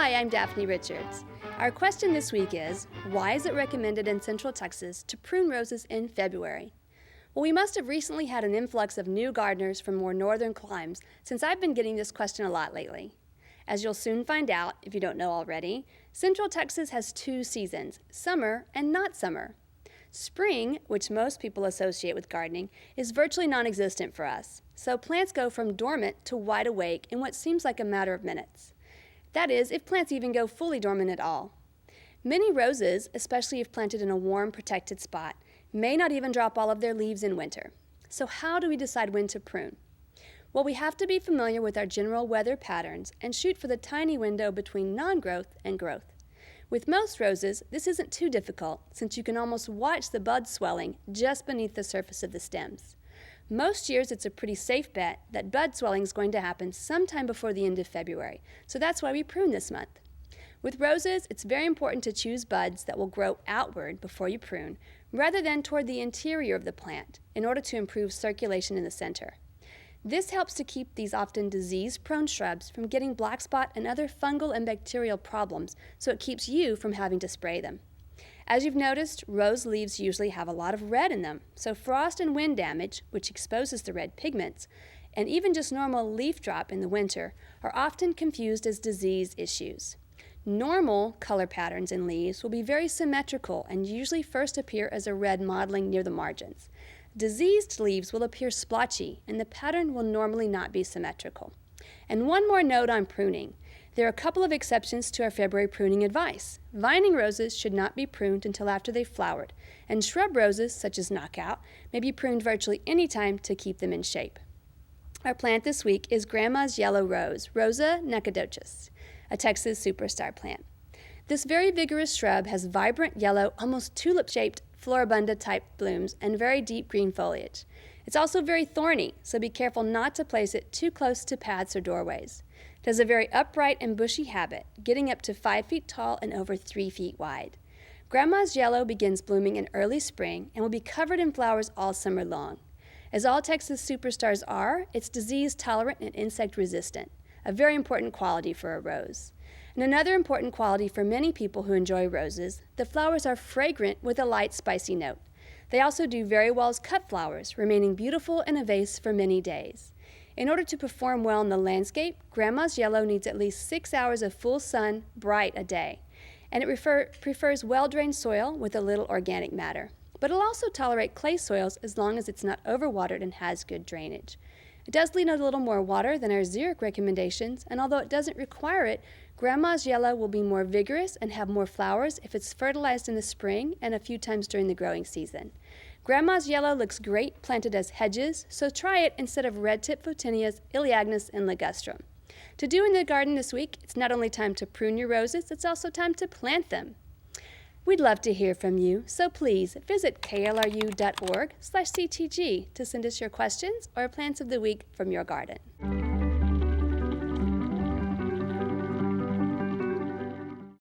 Hi, I'm Daphne Richards. Our question this week is, why is it recommended in Central Texas to prune roses in February? Well, we must have recently had an influx of new gardeners from more northern climes, since I've been getting this question a lot lately. As you'll soon find out, if you don't know already, Central Texas has two seasons, summer and not summer. Spring, which most people associate with gardening, is virtually non-existent for us, so plants go from dormant to wide awake in what seems like a matter of minutes. That is, if plants even go fully dormant at all. Many roses, especially if planted in a warm, protected spot, may not even drop all of their leaves in winter. So how do we decide when to prune? Well, we have to be familiar with our general weather patterns and shoot for the tiny window between non-growth and growth. With most roses, this isn't too difficult, since you can almost watch the buds swelling just beneath the surface of the stems. Most years, it's a pretty safe bet that bud swelling is going to happen sometime before the end of February, so that's why we prune this month. With roses, it's very important to choose buds that will grow outward before you prune, rather than toward the interior of the plant, in order to improve circulation in the center. This helps to keep these often disease-prone shrubs from getting black spot and other fungal and bacterial problems, so it keeps you from having to spray them. As you've noticed, rose leaves usually have a lot of red in them, so frost and wind damage, which exposes the red pigments, and even just normal leaf drop in the winter, are often confused as disease issues. Normal color patterns in leaves will be very symmetrical and usually first appear as a red mottling near the margins. Diseased leaves will appear splotchy, and the pattern will normally not be symmetrical. And one more note on pruning. There are a couple of exceptions to our February pruning advice. Vining roses should not be pruned until after they've flowered, and shrub roses, such as knockout, may be pruned virtually any time to keep them in shape. Our plant this week is Grandma's Yellow Rose, Rosa nacogdoches, a Texas superstar plant. This very vigorous shrub has vibrant yellow, almost tulip-shaped floribunda-type blooms and very deep green foliage. It's also very thorny, so be careful not to place it too close to paths or doorways. It has a very upright and bushy habit, getting up to 5 feet tall and over 3 feet wide. Grandma's Yellow begins blooming in early spring and will be covered in flowers all summer long. As all Texas superstars are, it's disease-tolerant and insect-resistant, a very important quality for a rose. And another important quality for many people who enjoy roses, the flowers are fragrant with a light, spicy note. They also do very well as cut flowers, remaining beautiful in a vase for many days. In order to perform well in the landscape, Grandma's Yellow needs at least 6 hours of full sun, bright a day. And it prefers well-drained soil with a little organic matter. But it'll also tolerate clay soils as long as it's not overwatered and has good drainage. It does need a little more water than our xeric recommendations, and although it doesn't require it, Grandma's Yellow will be more vigorous and have more flowers if it's fertilized in the spring and a few times during the growing season. Grandma's Yellow looks great planted as hedges, so try it instead of red-tip photinias, elaeagnus, and ligustrum. To do in the garden this week, it's not only time to prune your roses, it's also time to plant them. We'd love to hear from you, so please visit klru.org/ctg to send us your questions or plants of the week from your garden.